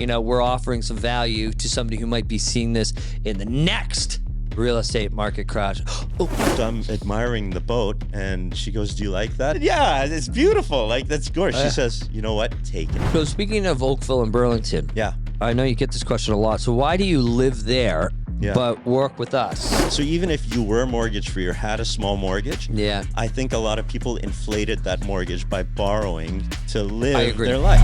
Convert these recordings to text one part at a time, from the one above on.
we're offering some value to somebody who might be seeing this in the next real estate market crash. I'm admiring the boat, and she goes, "Do you like that?" Yeah, it's beautiful. Like, that's gorgeous. She says, "You know what? Take it." So speaking of Oakville and Burlington, Yeah. I know you get this question a lot. So why do you live there Yeah. but work with us? So even if you were mortgage free or had a small mortgage, Yeah. I think a lot of people inflated that mortgage by borrowing to I live agree. their life.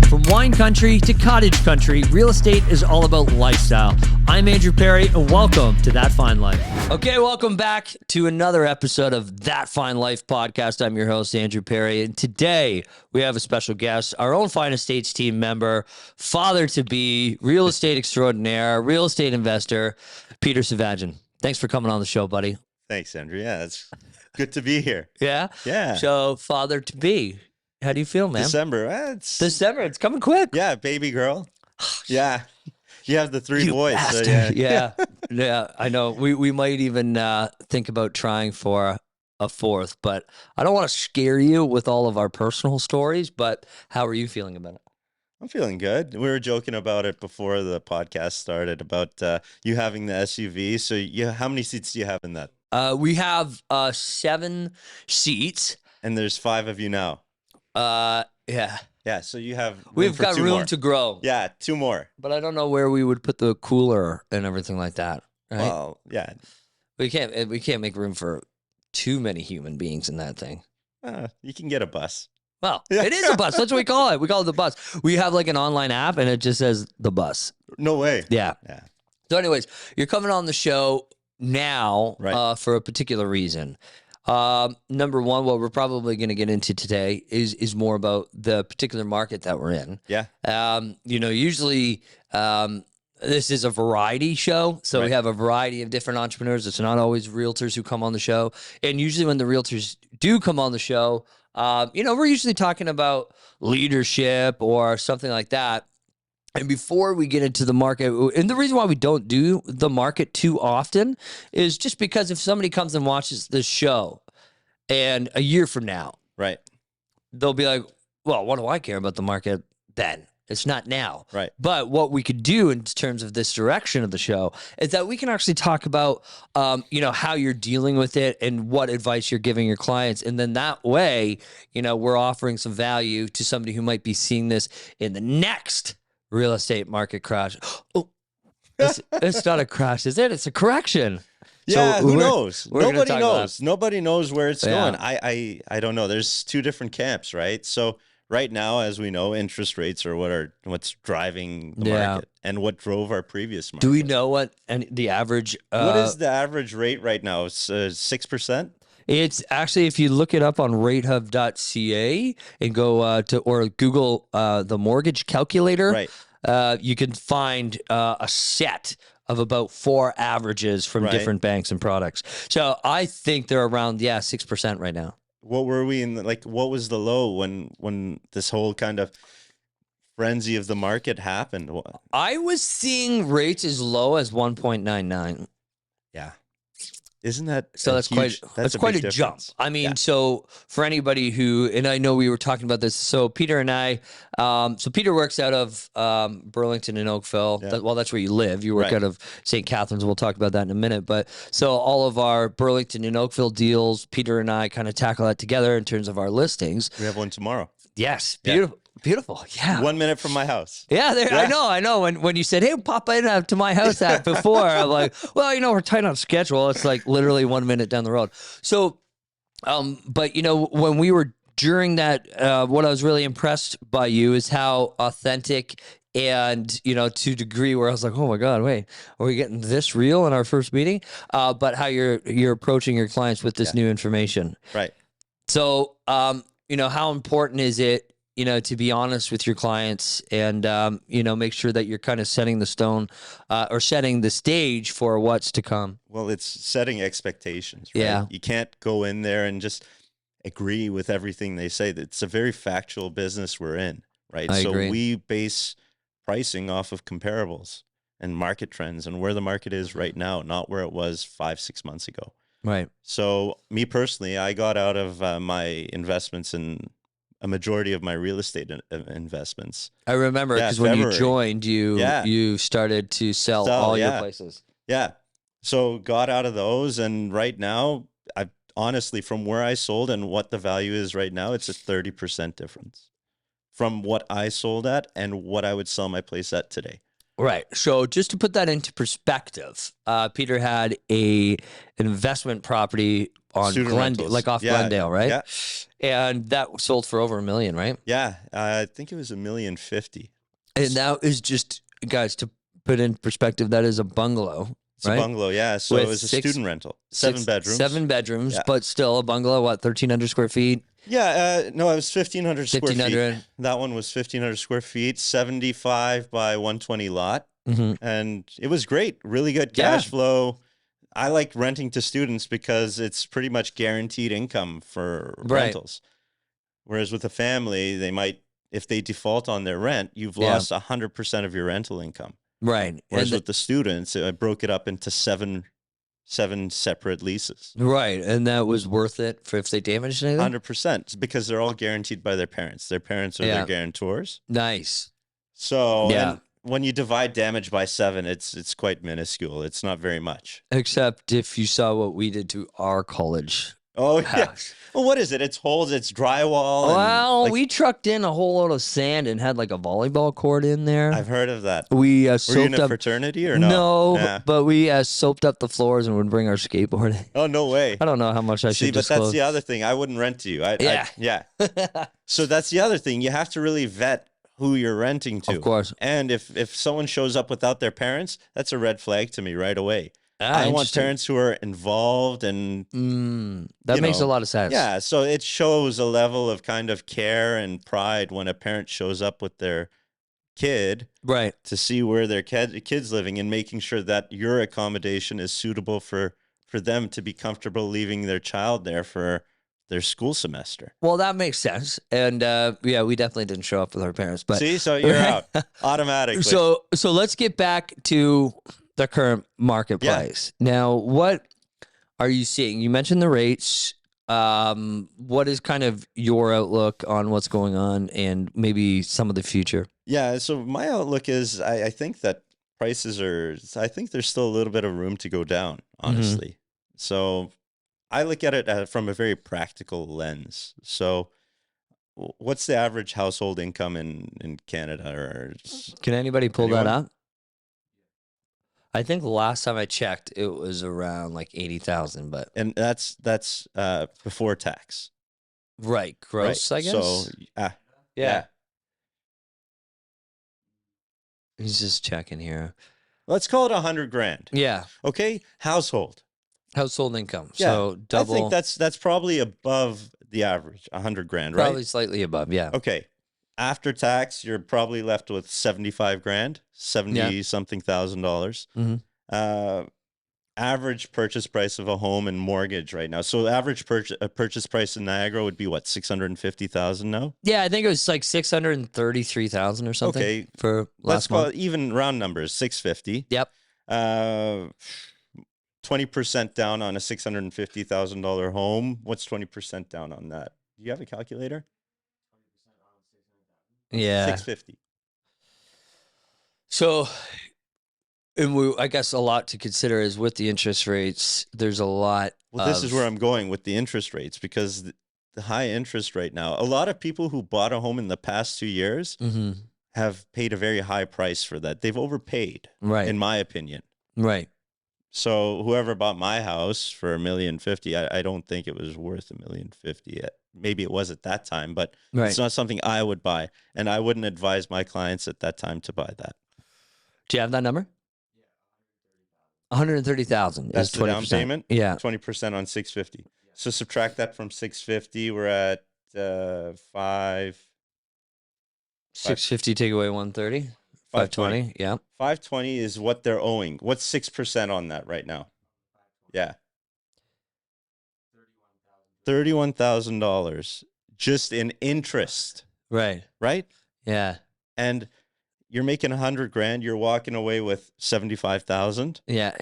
From wine country to cottage country, real estate is all about lifestyle. I'm Andrew Perrie, and welcome to That Fine Life. Okay, welcome back to another episode of That Fine Life podcast. I'm your host, Andrew Perrie, and today we have a special guest, our own Fine Estates team member, father-to-be, real estate extraordinaire, real estate investor, Peter Sevadjian. Thanks for coming on the show, buddy. Thanks, Andrew. Yeah, it's good to be here. Yeah? Yeah. So, father-to-be, how do you feel, man? December, December, it's coming quick. yeah, baby girl. Yeah, you have the three You boys. So bastard. yeah. Yeah, I know. We might even think about trying for a fourth, but I don't want to scare you with all of our personal stories, but how are you feeling about it? I'm feeling good. We were joking about it before the podcast started about you having the SUV. So how many seats do you have in that? We have 7 seats. And there's 5 of you now. Yeah. Yeah, so you have We've for got 2 room more. to grow. Yeah, 2 more. But I don't know where we would put the cooler and everything like that. Right? Well, yeah. We can't make room for too many human beings in that thing. You can get a bus. Well, it is a bus. That's what we call it. We call it the bus. We have like an online app and it just says the bus. No way. Yeah. Yeah. So anyways, you're coming on the show now Right. for a particular reason. Number one, what we're probably going to get into today is more about the particular market that we're in. Yeah. Usually this is a variety show. So we Right. have a variety of different entrepreneurs. It's not always realtors who come on the show. And usually when the realtors do come on the show, we're usually talking about leadership or something like that. And before we get into the market, and the reason why we don't do the market too often is just because if somebody comes and watches this show and a year from now, Right. they'll be like, well, what do I care about the market then? It's not now. Right. But what we could do in terms of this direction of the show is that we can actually talk about, how you're dealing with it and what advice you're giving your clients. And then that way, we're offering some value to somebody who might be seeing this in the next real estate market crash. It's not a crash, is it? It's a correction. Yeah, So who we're- knows? we're gonna Nobody talk about knows. Nobody knows where it's Yeah. going. I don't know. There's 2 different camps, right? So right now, as we know, interest rates are what's driving the Yeah. market and what drove our previous market. Do we know what the average? What is the average rate right now? It's 6%. It's actually, if you look it up on ratehub.ca and go or Google the mortgage calculator, Right. you can find a set of about 4 averages from Right. different banks and products. So I think they're around 6% right now. What were we in? What was the low when this whole kind of frenzy of the market happened? I was seeing rates as low as 1.99. Yeah. Isn't that So that's huge, quite a big a jump. difference. I mean, Yeah. so for anybody who, and I know we were talking about this. So Peter and I, so Peter works out of Burlington and Oakville. Yeah. That's where you live. You work Right. out of St. Catharines. We'll talk about that in a minute. But so all of our Burlington and Oakville deals, Peter and I kind of tackle that together in terms of our listings. We have one tomorrow. Yes, Yeah. beautiful, beautiful. Yeah. 1 minute from my house. Yeah, Yeah. I know. When you said, "Hey, pop in to my house," before, I'm like, "Well, we're tight on schedule. It's like literally 1 minute down the road." So, but when we were during that, what I was really impressed by you is how authentic and to a degree where I was like, "Oh my God, wait, are we getting this real in our first meeting?" But how you're approaching your clients with this new information, Right. so how important is it, to be honest with your clients and, make sure that you're kind of setting the stone or setting the stage for what's to come. Well, it's setting expectations, right? Yeah. You can't go in there and just agree with everything they say. It's a very factual business we're in, right? I So agree. we base pricing off of comparables and market trends and where the market is right now, not where it was 5-6 months ago. Right. So me personally, I got out of my investments in a majority of my real estate investments. I remember Yeah, because when you February. joined, you started to sell all your places. Yeah. So got out of those, and right now, I honestly, from where I sold and what the value is right now, it's a 30% difference from what I sold at and what I would sell my place at today. Right. So just to put that into perspective, Peter had an investment property on Student Glendale, rentals. like off Yeah, Glendale, right? yeah. And that sold for over $1 million, right? Yeah, I think it was $1,050,000. And that is just, guys, to put in perspective, that is a bungalow. It's a bungalow, yeah. So With it was a student rental. 7 bedrooms. 7 bedrooms, Yeah. but still a bungalow, what, 1,300 square feet? Yeah, no, it was 1,500 square 1,500. feet. That one was 1,500 square feet, 75 by 120 lot. Mm-hmm. And it was great. Really good cash flow. I like renting to students because it's pretty much guaranteed income for rentals. Whereas with a family, they might, if they default on their rent, you've lost 100% of your rental income. Right. Whereas with the students, I broke it up into seven separate leases. Right. And that was worth it for if they damaged anything? 100%, because they're all guaranteed by their parents. Their parents are their guarantors. Nice. So and when you divide damage by 7, it's quite minuscule. It's not very much. Except if you saw what we did to our college. Oh, yeah. Well, what is it? It's holes, it's drywall. Well, we trucked in a whole load of sand and had like a volleyball court in there. I've heard of that. We Were you soaped in a up. fraternity or no? No, Yeah. but we soaped up the floors and would bring our skateboard in. Oh, no way. I don't know how much I See, should but disclose. that's the other thing. I wouldn't rent to you. Yeah. So that's the other thing. You have to really vet who you're renting to. Of course. And if someone shows up without their parents, that's a red flag to me right away. I want interesting. parents who are involved and that makes a lot of sense. yeah. So it shows a level of kind of care and pride when a parent shows up with their kid Right. to see where their kid's living and making sure that your accommodation is suitable for them to be comfortable leaving their child there for their school semester. Well, that makes sense. And yeah, we definitely didn't show up with our parents. But See, so you're out automatically. So let's get back to the current marketplace. Now, what are you seeing? You mentioned the rates. What is kind of your outlook on what's going on and maybe some of the future? Yeah, so my outlook is I think that prices I think there's still a little bit of room to go down, honestly. So I look at it from a very practical lens. So what's the average household income in Canada? Or Can anybody pull anyone? that up? I think the last time I checked, it was around like 80,000, but And that's before tax. right, gross, right? I guess. So yeah. He's just checking here. Let's call it $100,000. Yeah, Okay, household. household income. Yeah, So double. I think that's probably above the average, $100,000, right? probably slightly above. Yeah. Okay. After tax, you're probably left with $75,000, 70 something thousand dollars. Mhm. Average purchase price of a home and mortgage right now. So the average purchase price in Niagara would be what, 650,000 now? Yeah, I think it was like 633,000 or something. Okay, for let's last call month. it even round numbers, 650. Yep. 20% down on a $650,000 home. What's 20% down on that? Do you have a calculator? Yeah. 650. So, and I guess a lot to consider is with the interest rates. There's a lot. Well, this is where I'm going with the interest rates, because the high interest rate now, a lot of people who bought a home in the past 2 years have paid a very high price for that. They've overpaid, Right. in my opinion. Right. So whoever bought my house for $1,050,000, I don't think it was worth $1,050,000. Maybe it was at that time, but Right. it's not something I would buy, and I wouldn't advise my clients at that time to buy that. Do you have that number? 130,000 That's is the 20%. down payment. Yeah. 20% on 650. So subtract that from 650. We're at 650 take away 130. 520. Yeah. 520 is what they're owing. What's 6% on that right now? Yeah. $31,000 just in interest, Right. right? Yeah. And you're making $100,000. You're walking away with 75,000. Yeah.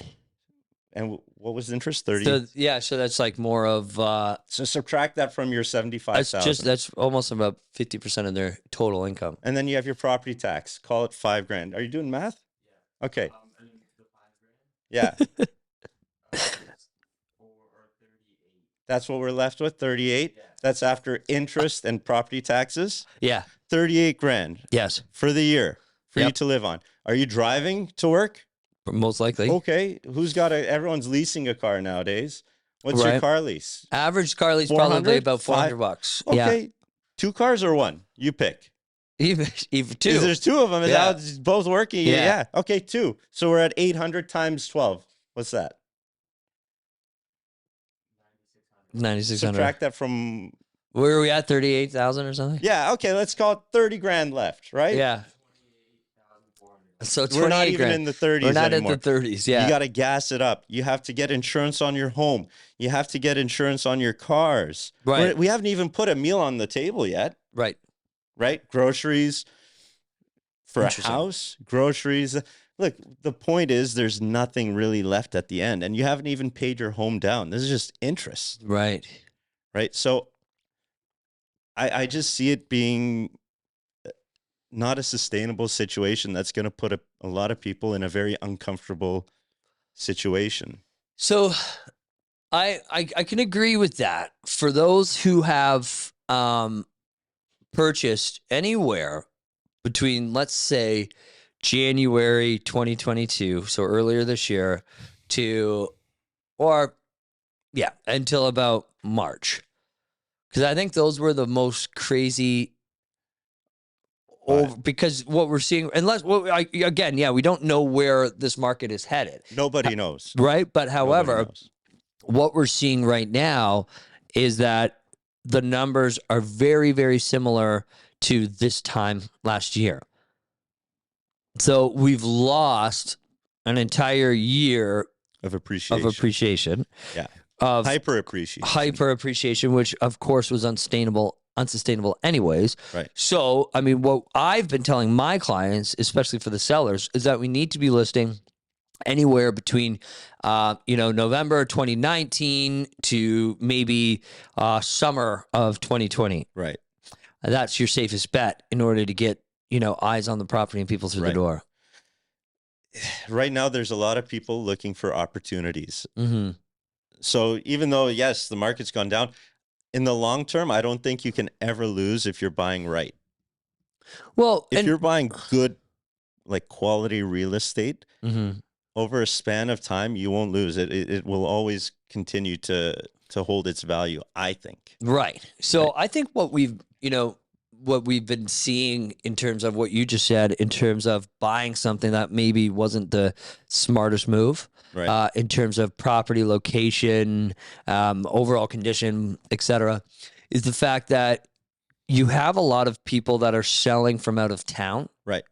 And what was the interest? 30. So yeah, so that's like more of So subtract that from your 75,000. that's almost about 50% of their total income. And then you have your property tax. Call it $5,000. Are you doing math? Yeah. Okay. Yeah. That's what we're left with. 38. Yeah. That's after interest and property taxes. Yeah. 38,000. Yes. For the year for you to live on. Are you driving to work? Most likely. Okay. Everyone's leasing a car nowadays. What's your car lease? Average car lease 400? probably about $400. Okay. Yeah. 2 cars or 1? You pick. Even 2. There's 2 of them. Is that both working? Yeah. Okay, 2. So we're at 800 times 12. What's that? 9,600. Subtract that from... Where are we at? 38,000 or something? Yeah. Okay. Let's call it 30,000 left, right? Yeah. So we're not even in the 30s We're not anymore. in the 30s. Yeah. You got to gas it up. You have to get insurance on your home. You have to get insurance on your cars. Right. We haven't even put a meal on the table yet. Right. Right? Groceries for a house, groceries. Look, the point is there's nothing really left at the end, and you haven't even paid your home down. This is just interest. Right. Right? So I just see it being not a sustainable situation that's going to put a lot of people in a very uncomfortable situation. So I can agree with that. For those who have purchased anywhere between, let's say, January 2022, so earlier this year, until about March. Because I think those were the most crazy because what we're seeing, we don't know where this market is headed. Nobody knows. Right? But however, what we're seeing right now is that the numbers are very, very similar to this time last year. So we've lost an entire year of appreciation. Yeah. Of hyper appreciation, which of course was unsustainable anyways. Right. So, I mean, what I've been telling my clients, especially for the sellers, is that we need to be listing anywhere between, November 2019 to maybe summer of 2020. Right. That's your safest bet in order to get, eyes on the property and people through the door. Right now, there's a lot of people looking for opportunities. Mm-hmm. So even though, yes, the market's gone down, in the long term, I don't think you can ever lose if you're buying right. Well, if you're buying good, like quality real estate, mm-hmm. over a span of time, you won't lose it. It will always continue to hold its value, I think. Right. So I think what we've been seeing in terms of what you just said, in terms of buying something that maybe wasn't the smartest move, right. In terms of property location, overall condition, etc., is the fact that you have a lot of people that are selling from out of town. Right.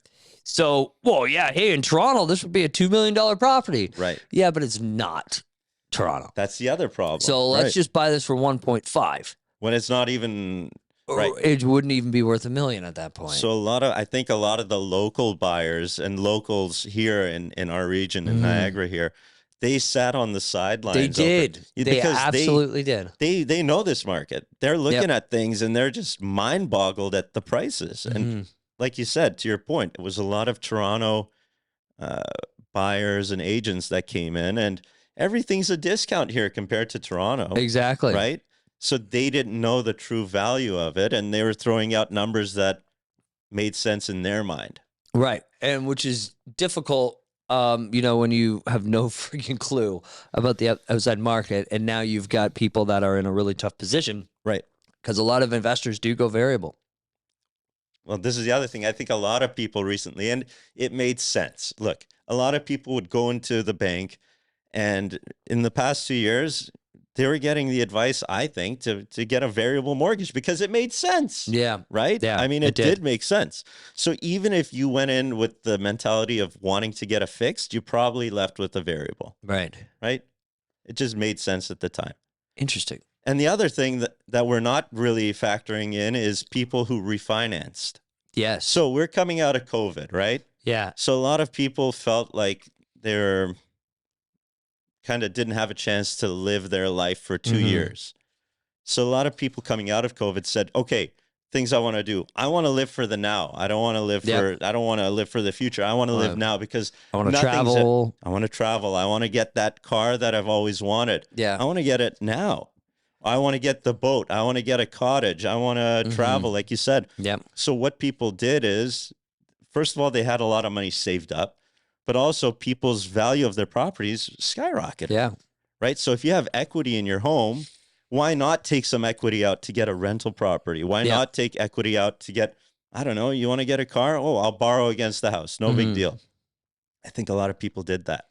So, hey, in Toronto, this would be a $2 million property. Right. Yeah, but it's not Toronto. That's the other problem. So let's just buy this for 1.5. When it's not even... Right. It wouldn't even be worth $1 million at that point. So I think a lot of the local buyers and locals here in our region, in Niagara here, they sat on the sidelines. They did. They absolutely did. They know this market. They're looking at things and they're just mind boggled at the prices. And like you said, to your point, it was a lot of Toronto buyers and agents that came in, and everything's a discount here compared to Toronto. Exactly. Right. So they didn't know the true value of it, and they were throwing out numbers that made sense in their mind. Right. And which is difficult, when you have no freaking clue about the outside market, and now you've got people that are in a really tough position. Right. Because a lot of investors do go variable. Well, this is the other thing. I think a lot of people recently, and it made sense. Look, a lot of people would go into the bank, and in the past 2 years, they were getting the advice, I think, to get a variable mortgage because it made sense. Yeah. Right? Yeah, I mean, it did make sense. So even if you went in with the mentality of wanting to get a fixed, you probably left with a variable. Right. Right? It just made sense at the time. Interesting. And the other thing that we're not really factoring in is people who refinanced. Yes. So we're coming out of COVID, right? Yeah. So a lot of people felt like they're kind of didn't have a chance to live their life for 2 Mhm. years. So a lot of people coming out of COVID said, okay, things I want to do. I want to live for the now. I don't want to live I don't want to live for the future. I want to live now because I want to nothing's travel. I want to travel. I want to get that car that I've always wanted. Yeah. I want to get it now. I want to get the boat. I want to get a cottage. I want to travel, like you said. Yeah. So what people did is, first of all, they had a lot of money saved up, but also people's value of their properties skyrocketed. Yeah. Right? So if you have equity in your home, why not take some equity out to get a rental property? Why not take equity out to get, I don't know, you want to get a car? Oh, I'll borrow against the house. No big deal. I think a lot of people did that.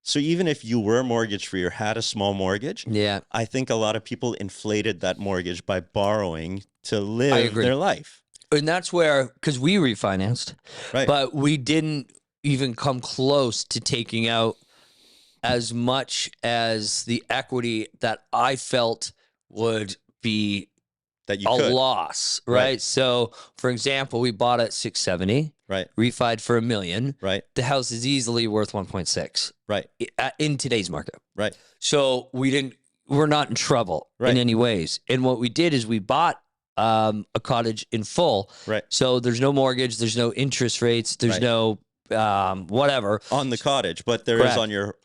So even if you were mortgage free or had a small mortgage, I think a lot of people inflated that mortgage by borrowing to live their life. And that's where, because we refinanced, Right. but we didn't even come close to taking out as much as the equity that I felt would be that you a could. loss, right? So, for example, we bought at 670, right? Refied for $1 million, right? The house is easily worth 1.6, right? In today's market, right? So we're not in trouble in any ways. And what we did is we bought a cottage in full, right? So there's no mortgage, there's no interest rates, there's no whatever on the cottage, but there is on your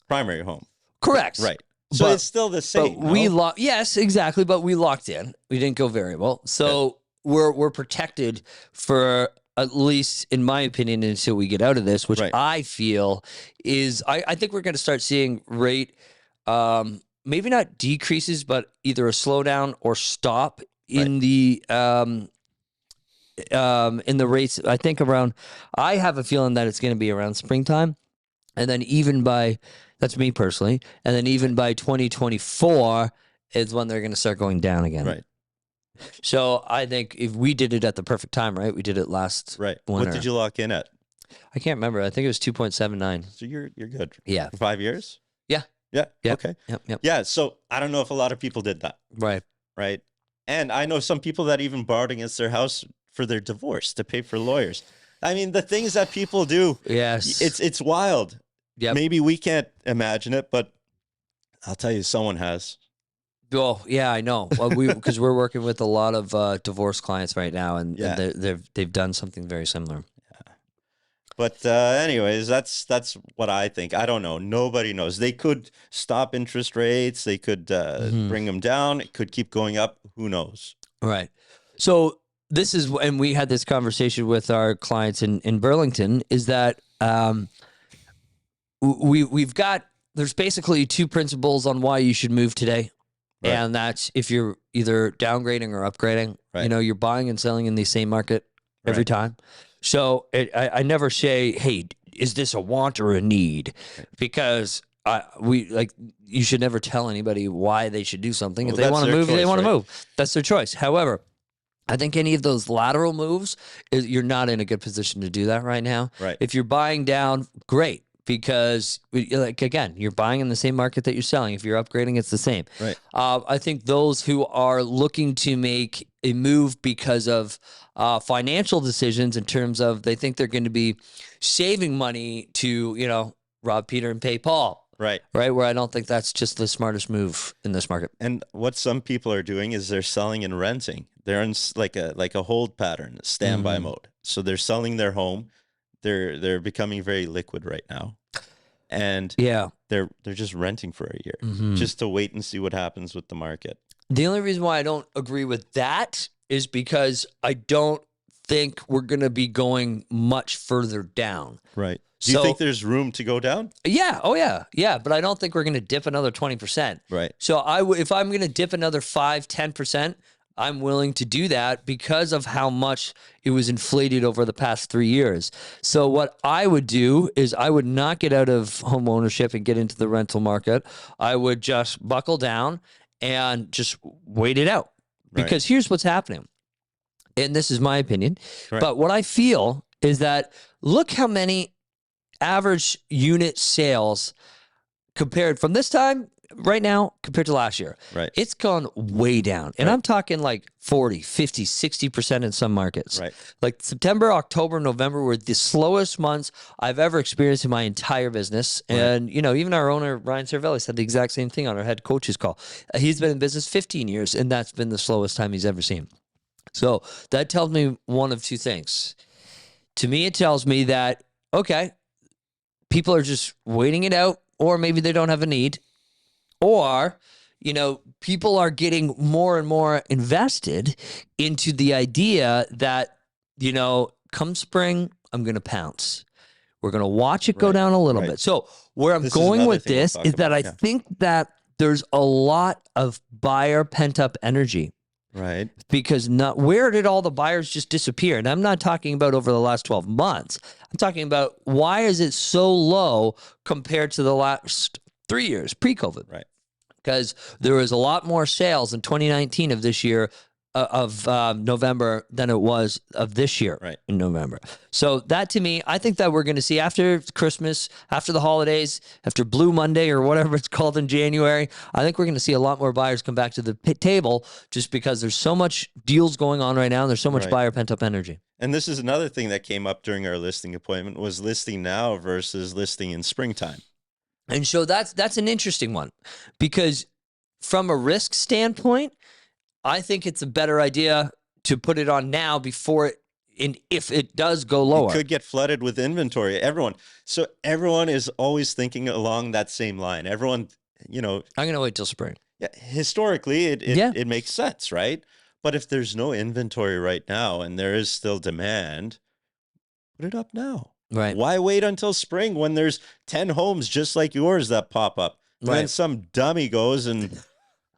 primary home. Correct. Right. So it's still the same. But we yes, exactly. But we locked in. We didn't go variable. So we're protected for at least, in my opinion, until we get out of this, which I feel is I think we're going to start seeing rate, maybe not decreases, but either a slowdown or stop in the rates. I think I have a feeling that it's going to be around springtime. And then even that's me personally, and then even by 2024 is when they're going to start going down again. Right. So I think if we did it at the perfect time, right? We did it last winter. What did you lock in at? I can't remember. I think it was 2.79. So you're good. Yeah. For 5 years? Yeah. Yeah. Yep. Okay. Yep. Yeah. So I don't know if a lot of people did that. Right. Right. And I know some people that even borrowed against their house for their divorce to pay for lawyers. I mean, the ththings that people do. Yes. It's wild. Yep. Maybe we can't imagine it, but I'll tell you, someone has. Well, yeah, I know. Well, because we're working with a lot of divorce clients right now, and they've done something very similar. Yeah. But anyways, that's what I think. I don't know. Nobody knows. They could stop interest rates. They could bring them down. It could keep going up. Who knows? Right. So this is, and we had this conversation with our clients in Burlington, is that there's basically two principles on why you should move today. Right. And that's if you're either downgrading or upgrading, you're buying and selling in the same market every time. So I never say, hey, is this a want or a need? Because you should never tell anybody why they should do something. If they want to move, they want to move. That's their choice. However, I think any of those lateral moves, you're not in a good position to do that right now. Right. If you're buying down, great. Because, again, you're buying in the same market that you're selling. If you're upgrading, it's the same. Right. I think those who are looking to make a move because of financial decisions in terms of they think they're going to be saving money to, rob Peter and pay Paul. Right. Right. Where I don't think that's just the smartest move in this market. And what some people are doing is they're selling and renting. They're in like a hold pattern, standby mode. So they're selling their home. They're becoming very liquid right now. And they're just renting for a year just to wait and see what happens with the market. The only reason why I don't agree with that is because I don't think we're going to be going much further down. Right. Do you think there's room to go down? Yeah. Oh, yeah. Yeah. But I don't think we're going to dip another 20%. Right. So if I'm going to dip another 5-10%, I'm willing to do that because of how much it was inflated over the past 3 years. So what I would do is I would not get out of home ownership and get into the rental market. I would just buckle down and just wait it out. Because here's what's happening. And this is my opinion. Right. But what I feel is that look how many average unit sales compared from this time right now compared to last year. Right. It's gone way down. And I'm talking like 40, 50, 60% in some markets. Right. Like September, October, November were the slowest months I've ever experienced in my entire business. And, you know, even our owner, Ryan Cervelli, said the exact same thing on our head coach's call. He's been in business 15 years, and that's been the slowest time he's ever seen. So that tells me one of two things. To me, it tells me that, okay, people are just waiting it out, or maybe they don't have a need. Or, you know, people are getting more and more invested into the idea that, you know, come spring, I'm going to pounce. We're going to watch it go down a little bit. So where I'm going with this is that I think that there's a lot of buyer pent-up energy. Right. Because where did all the buyers just disappear? And I'm not talking about over the last 12 months. I'm talking about why is it so low compared to the last 3 years pre-COVID? Right. Because there was a lot more sales in 2019 of this year of November than it was of this year in November. So that to me, I think that we're going to see after Christmas, after the holidays, after Blue Monday or whatever it's called in January, I think we're going to see a lot more buyers come back to the table just because there's so much deals going on right now and there's so much buyer pent-up energy. And this is another thing that came up during our listing appointment was listing now versus listing in springtime. And so that's an interesting one because from a risk standpoint, I think it's a better idea to put it on now before if it does go lower. It could get flooded with inventory. Everyone is always thinking along that same line. Everyone, you know, I'm going to wait till spring. Yeah, historically it makes sense, right? But if there's no inventory right now and there is still demand, put it up now. Right. Why wait until spring when there's 10 homes just like yours that pop up? Right. Then some dummy goes and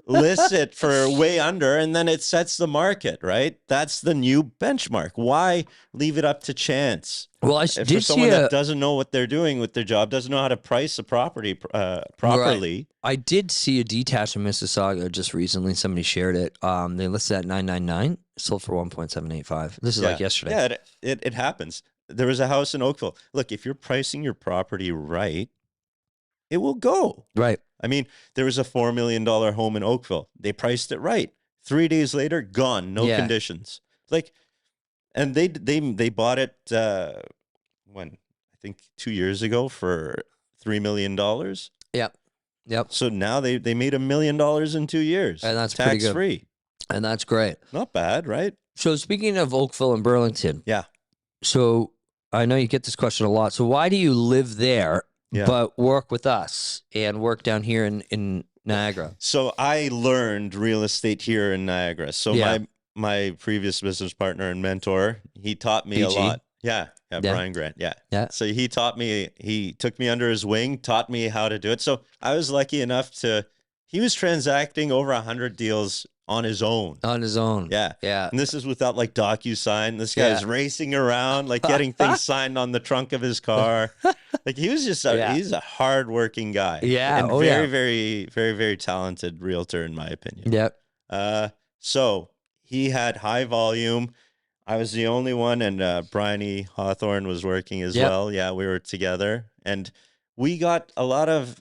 lists it for way under, and then it sets the market, right? That's the new benchmark. Why leave it up to chance? Well, I For did someone see that doesn't know what they're doing with their job, doesn't know how to price a property properly. Right. I did see a detached in Mississauga just recently. Somebody shared it. They listed at $999, sold for $1.785. This is like yesterday. Yeah, it happens. There was a house in Oakville. Look, if you're pricing your property right, it will go. Right. I mean, there was a $4 million home in Oakville. They priced it right. 3 days later, gone, no conditions. Like, and they bought it when I think 2 years ago for $3 million. Yep. So now they made $1 million in 2 years, and that's tax free, and that's great. Not bad, right? So speaking of Oakville and Burlington, so I know you get this question a lot. So why do you live there? But work with us and work down here in Niagara? So I learned real estate here in Niagara. So my previous business partner and mentor, he taught me a lot. Yeah, Brian Grant. Yeah. So he took me under his wing, taught me how to do it. So I was lucky enough he was transacting over 100 deals on his own. Yeah. And this is without like DocuSign. This guy's racing around, like getting things signed on the trunk of his car. Like he was just he's a hardworking guy. Yeah. And very, very, very, very talented realtor in my opinion. Yep. So he had high volume. I was the only one, and Bryony Hawthorne was working as well. Yeah, we were together. And we got a lot of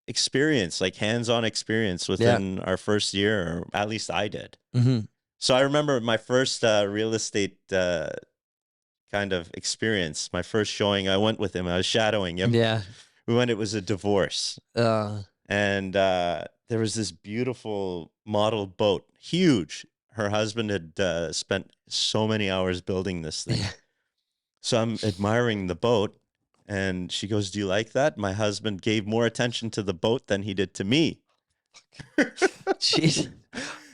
experience, like hands-on experience within our first year, or at least I did. Mm-hmm. So I remember my first real estate kind of experience, my first showing, I went with him. I was shadowing him. Yeah. We went, it was a divorce. And there was this beautiful model boat, huge. Her husband had spent so many hours building this thing. So I'm admiring the boat. And she goes, "Do you like that?" My husband gave more attention to the boat than he did to me. Jeez.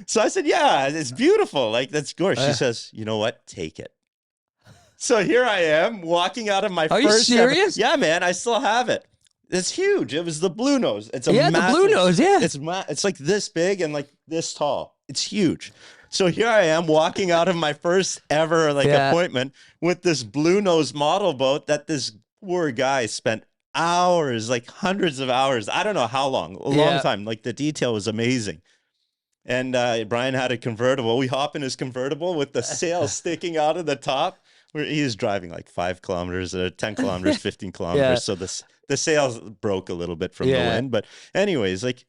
So I said, "Yeah, it's beautiful. Like, that's gorgeous." She says, "You know what? Take it." So here I am walking out of my Are first. you serious? Yeah, man, I still have it. It's huge. It was the Blue Nose. It's a the Blue Nose. Yeah, it's like this big and like this tall. It's huge. So here I am walking out of my first ever appointment with this Blue Nose model boat that this poor guy spent hours, like hundreds of hours. I don't know how long, a long time. Like the detail was amazing. And Brian had a convertible. We hop in his convertible with the sail sticking out of the top. He was driving like 5 kilometers, 10 kilometers, 15 kilometers. So the sails broke a little bit from the Yeah. wind. But anyways, like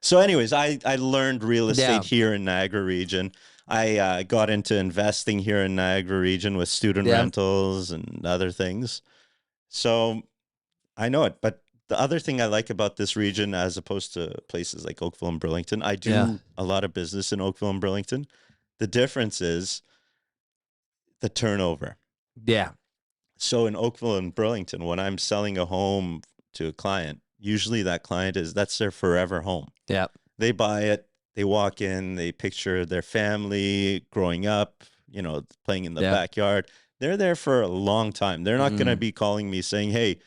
so anyways, I learned real estate here in Niagara region. I got into investing here in Niagara region with student rentals and other things. So I know it. But the other thing I like about this region, as opposed to places like Oakville and Burlington, I do a lot of business in Oakville and Burlington. The difference is the turnover. Yeah. So in Oakville and Burlington, when I'm selling a home to a client, usually that's their forever home. Yeah. They buy it, they walk in, they picture their family growing up, playing in the backyard. They're there for a long time. They're not going to be calling me saying, hey,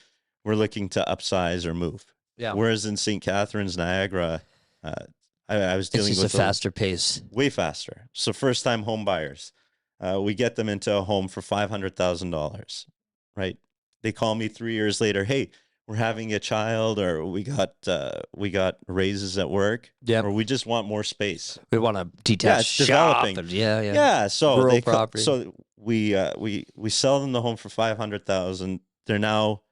we're looking to upsize or move. Yeah. Whereas in St. Catharines, Niagara, I was dealing with a faster pace. Way faster. So first-time home buyers, we get them into a home for $500,000, right? They call me 3 years later, hey, we're having a child, or we got raises at work, or we just want more space. We want a detached shop. Developing. Yeah. So rural property. So we sell them the home for $500,000. They're now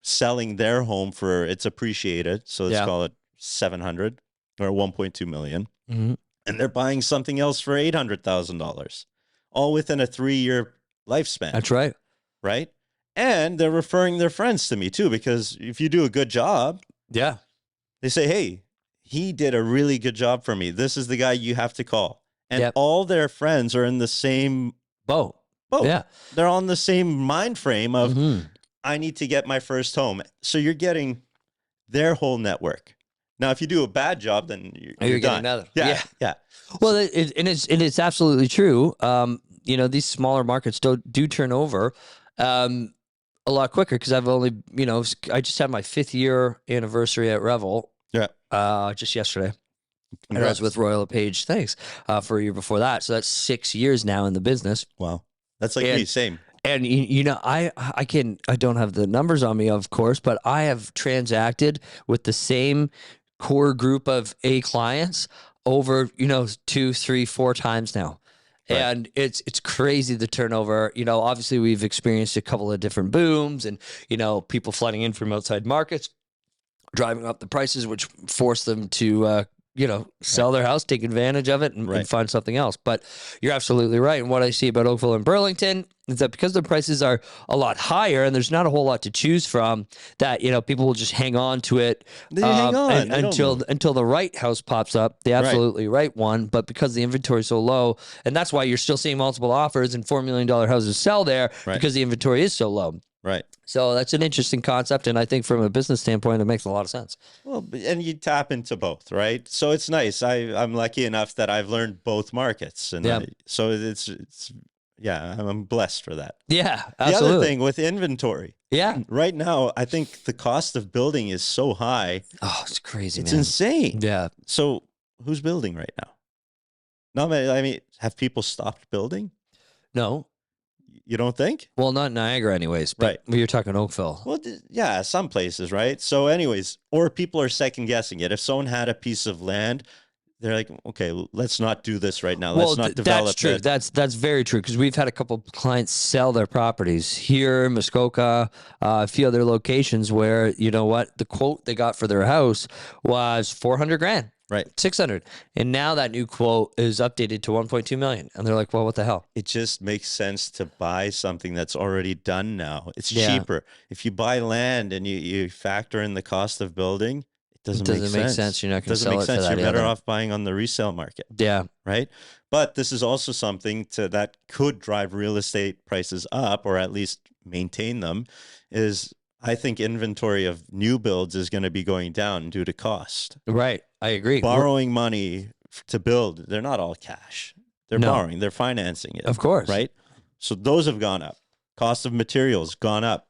selling their home for, it's appreciated, so let's call it $700,000 or $1.2 million, and they're buying something else for $800,000, all within a 3-year lifespan. That's right. Right. And they're referring their friends to me too, because if you do a good job, they say, hey, he did a really good job for me. This is the guy you have to call. And all their friends are in the same boat. Yeah. They're on the same mind frame of, I need to get my first home. So you're getting their whole network. Now, if you do a bad job, then you're getting done. another. Yeah. Well, it's absolutely true. These smaller markets do turn over a lot quicker, because I've only, I just had my 5th year anniversary at Revel. Just yesterday. Congrats. And I was with Royal LePage, for a year before that. So that's 6 years now in the business. Wow. That's like me, same. And I don't have the numbers on me, of course, but I have transacted with the same core group of clients over, 2, 3, 4 times now. Right. And it's crazy, the turnover. Obviously we've experienced a couple of different booms, and, people flooding in from outside markets, driving up the prices, which force them to, sell their house, take advantage of it, and find something else. But you're absolutely right. And what I see about Oakville and Burlington is that because the prices are a lot higher and there's not a whole lot to choose from, that, people will just hang on to it until the right house pops up, the absolutely right one. But because the inventory is so low, and that's why you're still seeing multiple offers and $4 million houses sell there, because the inventory is so low. Right. So that's an interesting concept, and I think from a business standpoint, it makes a lot of sense. Well, and you tap into both, right? So it's nice. I'm lucky enough that I've learned both markets, and so I'm blessed for that. Yeah, absolutely. The other thing with inventory, right now, I think the cost of building is so high. Oh, it's crazy. It's insane. Yeah. So who's building right now? No, I mean, have people stopped building? No. You don't think? Well, not Niagara anyways, but you're talking Oakville. Well, some places, right? So anyways, or people are second guessing it. If someone had a piece of land, they're like, okay, let's not do this right now. Let's not develop that's true. it. That's very true, because we've had a couple of clients sell their properties here, Muskoka, a few other locations where, the quote they got for their house was $400,000. Right. 600. And now that new quote is updated to 1.2 million. And they're like, well, what the hell? It just makes sense to buy something that's already done now. It's cheaper. If you buy land and you factor in the cost of building, it doesn't make sense. You're not going to sell it for that. You're better off buying on the resale market. Yeah. Right. But this is also something that could drive real estate prices up, or at least maintain them, is I think inventory of new builds is going to be going down due to cost. Right. I agree. Borrowing money to build, they're not all cash. They're borrowing, they're financing it. Of course. Right? So those have gone up. Cost of materials gone up.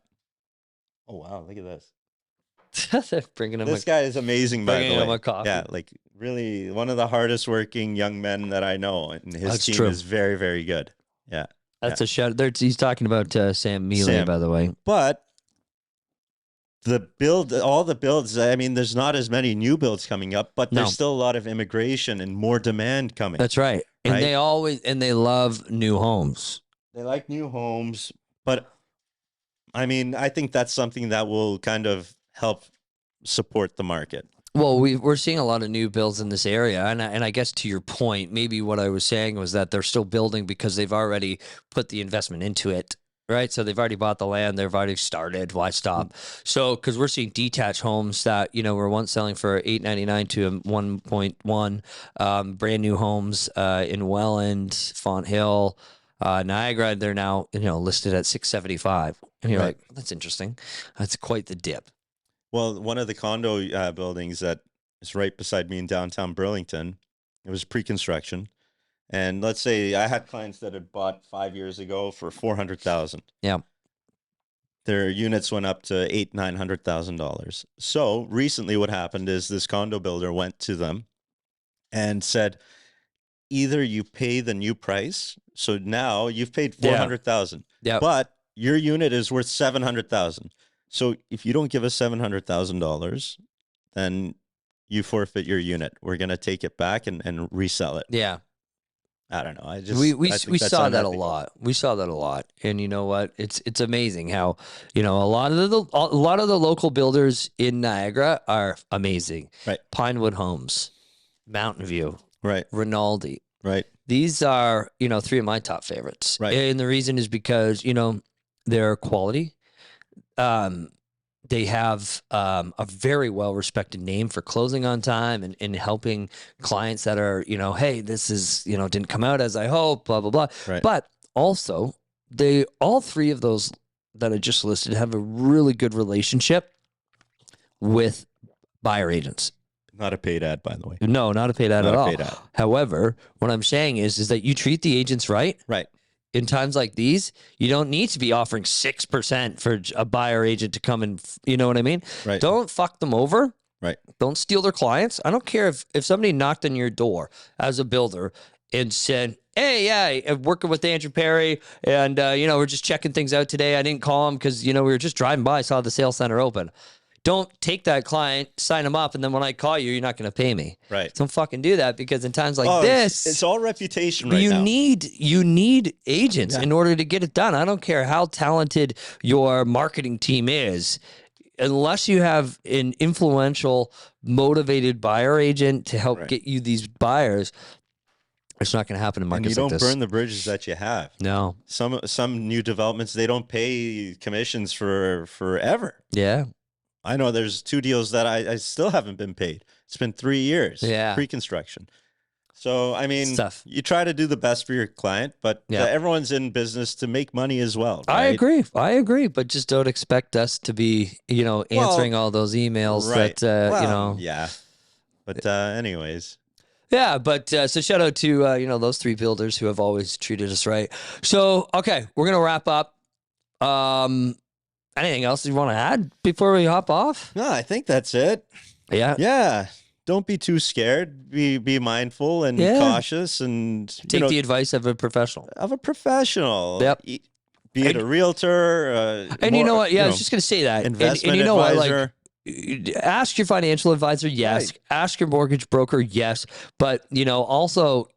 Oh, wow. Look at this. Bringing him this guy is amazing, by the way. Bringing him a coffee. Yeah, like really one of the hardest working young men that I know. And his team is very, very good. Yeah. That's a shout. He's talking about Sam Mealy, by the way. But all the builds, I mean, there's not as many new builds coming up, but there's still a lot of immigration and more demand coming. That's right. And they love new homes. They like new homes, but I mean, I think that's something that will kind of help support the market. Well, we're seeing a lot of new builds in this area, and I guess to your point, maybe what I was saying was that they're still building because they've already put the investment into it, right? So they've already bought the land, they've already started. Why stop? So because we're seeing detached homes that were once selling for $899 to 1.1, brand new homes in Welland, Font Hill, Niagara. They're now listed at 675, and you're Right. like, that's interesting. That's quite the dip. Well, one of the condo buildings that is right beside me in downtown Burlington, it was pre-construction. And let's say I had clients that had bought 5 years ago for $400,000. Yeah. Their units went up to $900,000. So recently what happened is this condo builder went to them and said, either you pay the new price. So now you've paid $400,000, Yeah. but your unit is worth $700,000. So if you don't give us $700,000, then you forfeit your unit. We're going to take it back and resell it. Yeah. I don't know. I We think that's saw that a unethical. lot. We saw that a lot, and you know what? It's amazing how a lot of the local builders in Niagara are amazing. Right. Pinewood Homes, Mountain View, Right. Rinaldi. Right. These are three of my top favorites. Right. And the reason is because they're quality. They have a very well-respected name for closing on time and helping clients that are, hey, this is, didn't come out as I hope, blah, blah, blah. Right. But also, all three of those that I just listed have a really good relationship with buyer agents. Not a paid ad, by the way. No, not a paid ad Not at a all. paid ad. However, what I'm saying is that you treat the agents right. Right. In times like these, you don't need to be offering 6% for a buyer agent to come and, you know what I mean? Right. Don't fuck them over. Right. Don't steal their clients. I don't care if somebody knocked on your door as a builder and said, hey, yeah, I'm working with Andrew Perrie and, we're just checking things out today. I didn't call him because, we were just driving by, saw the sales center open. Don't take that client, sign him up, and then when I call you, you're not going to pay me. Right. Don't fucking do that because in times like this, it's all reputation right you now. need agents Yeah. in order to get it done. I don't care how talented your marketing team is. Unless you have an influential, motivated buyer agent to help Right. get you these buyers, it's not going to happen in And markets you like don't this. burn the bridges that you have. No. Some new developments, they don't pay commissions for forever. Yeah. I know there's 2 deals that I still haven't been paid. It's been 3 years. Yeah. Pre-construction. So, I mean, It's tough. you try to do the best for your client, but Yeah. Everyone's in business to make money as well. I right? agree. But just don't expect us to be, answering all those emails Right. that, Well, yeah. But anyways, Yeah, but so shout out to those three builders who have always treated us right. So okay, we're gonna wrap up. Anything else you want to add before we hop off? no, I think that's it. Yeah. Yeah. Don't be too scared. Be mindful and Yeah. cautious and Take the advice of a professional. of a professional. Yep. Be it a realtor. And you know what? Yeah, I was just gonna say that. investment and you know what? advisor. Like, ask your financial advisor, yes. Right. Ask your mortgage broker, yes. But also,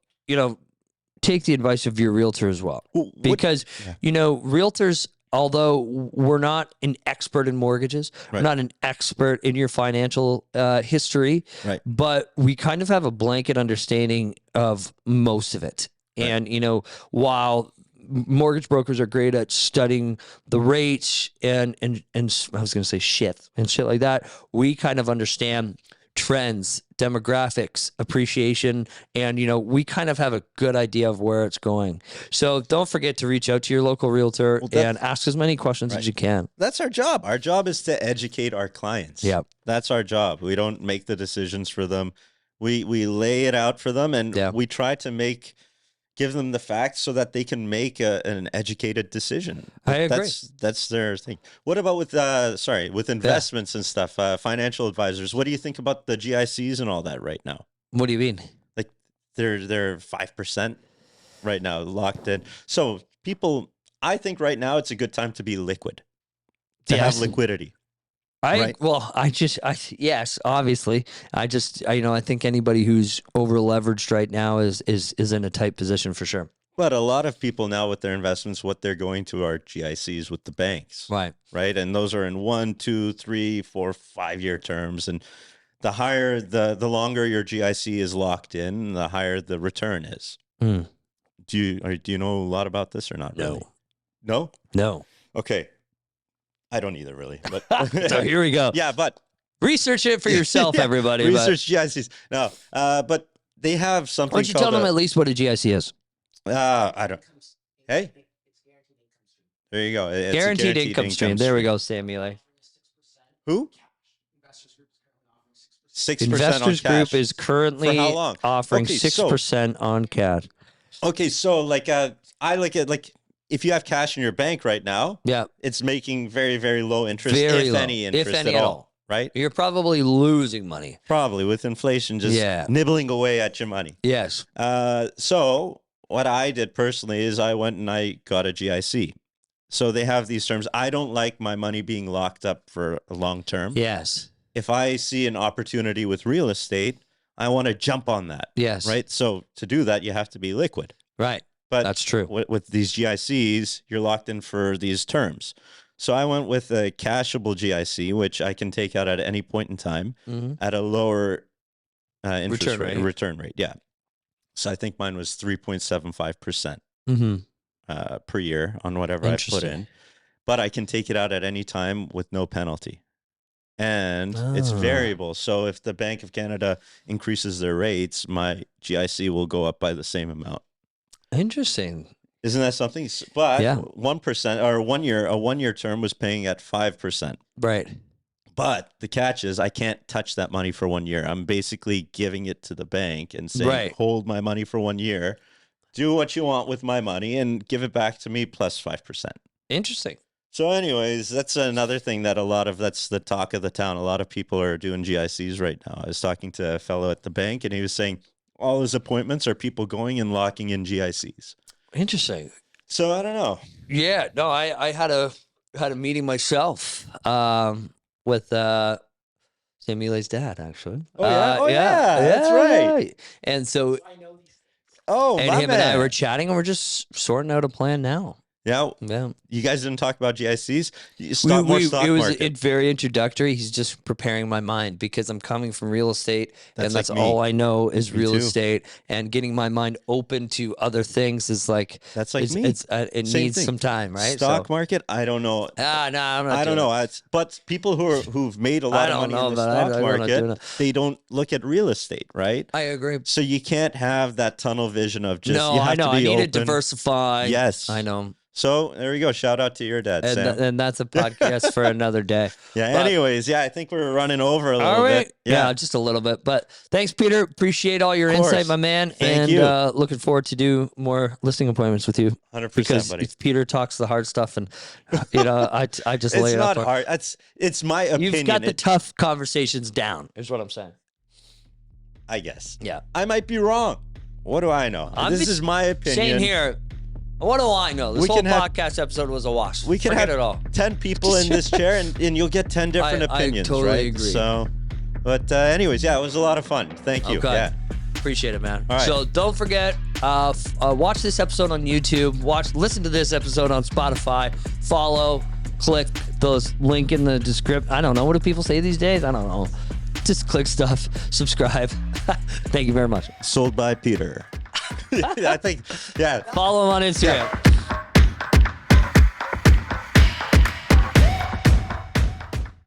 take the advice of your realtor as well, because realtors. Although we're not an expert in mortgages, we're Right. not an expert in your financial history, Right. but we kind of have a blanket understanding of most of it. Right. And, while mortgage brokers are great at studying the rates and I was going to say shit like that, we kind of understand trends, demographics, appreciation, and we kind of have a good idea of where it's going. So don't forget to reach out to your local realtor and ask as many questions as you can. That's our job. Our job is to educate our clients. Yeah. That's our job. We don't make the decisions for them. We lay it out for them, and we try to give them the facts so that they can make an educated decision. I agree. That's their thing. What about with investments and stuff? Financial advisors. What do you think about the GICs and all that right now? What do you mean? Like they're 5% right now, locked in. So I think right now it's a good time to be liquid, to have liquidity. Yes, obviously. I think anybody who's over leveraged right now is in a tight position for sure. But a lot of people now with their investments, what they're going to are GICs with the banks. Right. Right. And those are in 1, 2, 3, 4, 5-year terms. And the higher, the longer your GIC is locked in, the higher the return is. Mm. Do you know a lot about this or not? No. Really? No? No. Okay. I don't either, really. But So here we go. yeah, but Research it for yourself, yeah, everybody. research GICs. No, but they have something. Why don't you tell them at least what a GIC is? I don't. Hey, there you go. It's a Guaranteed income stream. There we go, Samuel. Who? 6% on Investors cash. Group is currently For how long? offering Okay, 6% on cash. Okay, so like I look at like if you have cash in your bank right now, Yeah. it's making very, very low interest, Very if low. any interest If any at at all. all. Right? You're probably losing money. Probably with inflation just Yeah. nibbling away at your money. Yes. So what I did personally is I went and I got a GIC. So they have these terms. I don't like my money being locked up for a long term. Yes. If I see an opportunity with real estate, I want to jump on that. Yes. Right. So to do that, you have to be liquid. Right. But That's true. with these GICs, you're locked in for these terms. So I went with a cashable GIC, which I can take out at any point in time at a lower interest return rate. Yeah. So I think mine was 3.75% per year on whatever I put in. But I can take it out at any time with no penalty. And it's variable. So if the Bank of Canada increases their rates, my GIC will go up by the same amount. Interesting. Isn't that something? But Yeah. 1% or a 1-year term was paying at 5%. Right. But the catch is I can't touch that money for 1 year. I'm basically giving it to the bank and saying, hold my money for 1 year, do what you want with my money and give it back to me plus 5%. Interesting. So anyways, that's another thing that that's the talk of the town. A lot of people are doing GICs right now. I was talking to a fellow at the bank and he was saying all his appointments are people going and locking in GICs. Interesting. So I don't know. Yeah, no, I had a meeting myself with Samuel's dad, actually. Oh yeah, that's right. And so, oh, and him and I were chatting, and we're just sorting out a plan now. Yeah. You guys didn't talk about GICs? Stock market. Very introductory. He's just preparing my mind because I'm coming from real estate and that's like all I know is Me real too. estate, and getting my mind open to other things is like, That's like me. It Same needs thing. some time, right? Stock market, I don't know. No, I'm not. I don't know. But people who've made a lot of money in the stock market, they don't look at real estate, right? I agree. So you can't have that tunnel vision of just No, you have I know. to be I need to open. diversify. Yes. I know. So there we go. Shout out to your dad, Sam. And that's a podcast for another day. Yeah. But- anyways, I think we're running over a little All right. bit. Yeah, just a little bit. But thanks, Peter. Appreciate all your course. insight, my man. Thank and you. Looking forward to do more listing appointments with you. 100%, Because buddy. Peter talks the hard stuff, and I just lay It's it not up. hard. It's my opinion. You've got the tough conversations down, is what I'm saying. I guess. Yeah. I might be wrong. What do I know? This is my opinion. Same here. What do I know? This We whole can have- podcast episode was a wash. We can Forget have it all. 10 people in this chair and you'll get 10 different I opinions, totally right? agree. So, but anyways, yeah, it was a lot of fun. Thank you. Okay. Yeah. Appreciate it, man. All right. So don't forget, watch this episode on YouTube. Listen to this episode on Spotify. Follow, click those link in the description. I don't know. What do people say these days? I don't know. Just click stuff. Subscribe. Thank you very much. Sold by Peter. I think, yeah. Follow him on Instagram. Yeah.